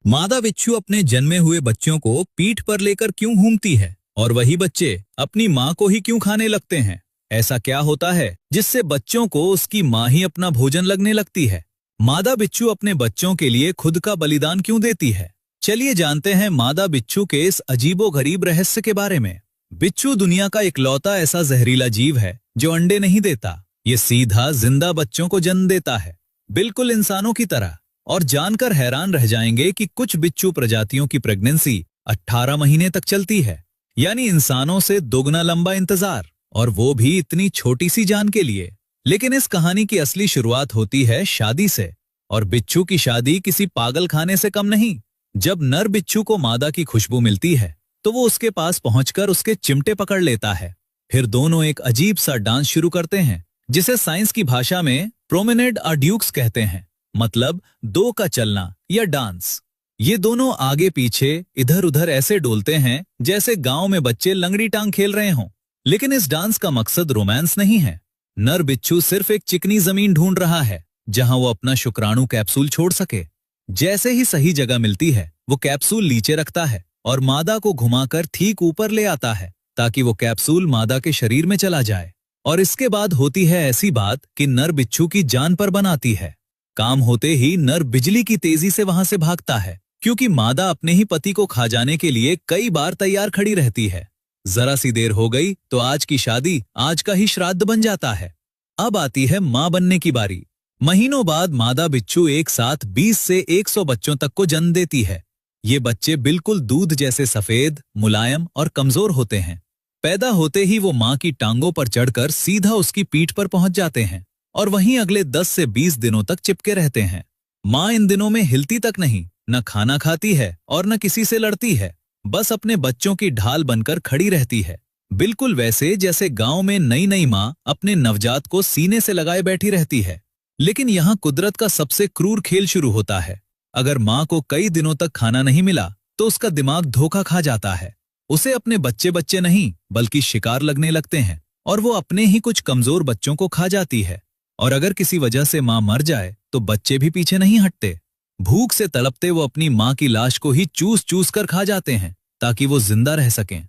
मादा बिच्छू अपने जन्मे हुए बच्चों को पीठ पर लेकर क्यों घूमती है और वही बच्चे अपनी माँ को ही क्यों खाने लगते हैं? ऐसा क्या होता है जिससे बच्चों को उसकी माँ ही अपना भोजन लगने लगती है? मादा बिच्छू अपने बच्चों के लिए खुद का बलिदान क्यों देती है? चलिए जानते हैं मादा बिच्छू के इस अजीबोगरीब रहस्य के बारे में। बिच्छू दुनिया का इकलौता ऐसा जहरीला जीव है जो अंडे नहीं देता। ये सीधा जिंदा बच्चों को जन्म देता है, बिल्कुल इंसानों की तरह। और जानकर हैरान रह जाएंगे कि कुछ बिच्छू प्रजातियों की प्रेगनेंसी 18 महीने तक चलती है, यानी इंसानों से दोगुना लंबा इंतजार, और वो भी इतनी छोटी सी जान के लिए। लेकिन इस कहानी की असली शुरुआत होती है शादी से, और बिच्छू की शादी किसी पागल खाने से कम नहीं। जब नर बिच्छू को मादा की खुशबू मिलती है तो वो उसके पास पहुंचकर उसके चिमटे पकड़ लेता है। फिर दोनों एक अजीब सा डांस शुरू करते हैं, जिसे साइंस की भाषा में प्रोमेनेड अड्यूक्स कहते हैं, मतलब दो का चलना या डांस। ये दोनों आगे पीछे इधर उधर ऐसे डोलते हैं जैसे गांव में बच्चे लंगड़ी टांग खेल रहे हों। लेकिन इस डांस का मकसद रोमांस नहीं है। नर बिच्छू सिर्फ एक चिकनी जमीन ढूंढ रहा है जहां वो अपना शुक्राणु कैप्सूल छोड़ सके। जैसे ही सही जगह मिलती है वो कैप्सूल नीचे रखता है और मादा को घुमाकर ठीक ऊपर ले आता है, ताकि वो कैप्सूल मादा के शरीर में चला जाए। और इसके बाद होती है ऐसी बात कि नर बिच्छू की जान पर बनाती है। काम होते ही नर बिजली की तेजी से वहां से भागता है, क्योंकि मादा अपने ही पति को खा जाने के लिए कई बार तैयार खड़ी रहती है। जरा सी देर हो गई तो आज की शादी आज का ही श्राद्ध बन जाता है। अब आती है मां बनने की बारी। महीनों बाद मादा बिच्छू एक साथ 20 से 100 बच्चों तक को जन्म देती है। ये बच्चे बिल्कुल दूध जैसे सफेद, मुलायम और कमजोर होते हैं। पैदा होते ही वो मां की टांगों पर चढ़कर सीधा उसकी पीठ पर पहुंच जाते हैं और वहीं अगले 10 से 20 दिनों तक चिपके रहते हैं। मां इन दिनों में हिलती तक नहीं, न खाना खाती है और न किसी से लड़ती है, बस अपने बच्चों की ढाल बनकर खड़ी रहती है। बिल्कुल वैसे जैसे गांव में नई नई मां अपने नवजात को सीने से लगाए बैठी रहती है। लेकिन यहाँ कुदरत का सबसे क्रूर खेल शुरू होता है। अगर मां को कई दिनों तक खाना नहीं मिला तो उसका दिमाग धोखा खा जाता है। उसे अपने बच्चे बच्चे नहीं बल्कि शिकार लगने लगते हैं और वो अपने ही कुछ कमजोर बच्चों को खा जाती है। और अगर किसी वजह से मां मर जाए तो बच्चे भी पीछे नहीं हटते। भूख से तड़पते वो अपनी मां की लाश को ही चूस चूस कर खा जाते हैं ताकि वो जिंदा रह सकें।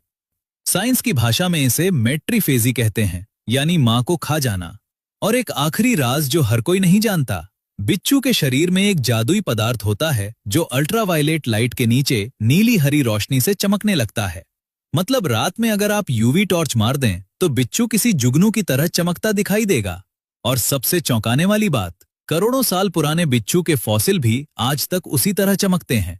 साइंस की भाषा में इसे मेट्रीफेजी कहते हैं, यानी मां को खा जाना। और एक आखिरी राज जो हर कोई नहीं जानता, बिच्छू के शरीर में एक जादुई पदार्थ होता है जो अल्ट्रावायलेट लाइट के नीचे नीली हरी रोशनी से चमकने लगता है। मतलब रात में अगर आप यूवी टॉर्च मार दें तो बिच्छू किसी जुगनू की तरह चमकता दिखाई देगा। और सबसे चौंकाने वाली बात, करोड़ों साल पुराने बिच्छू के फॉसिल भी आज तक उसी तरह चमकते हैं।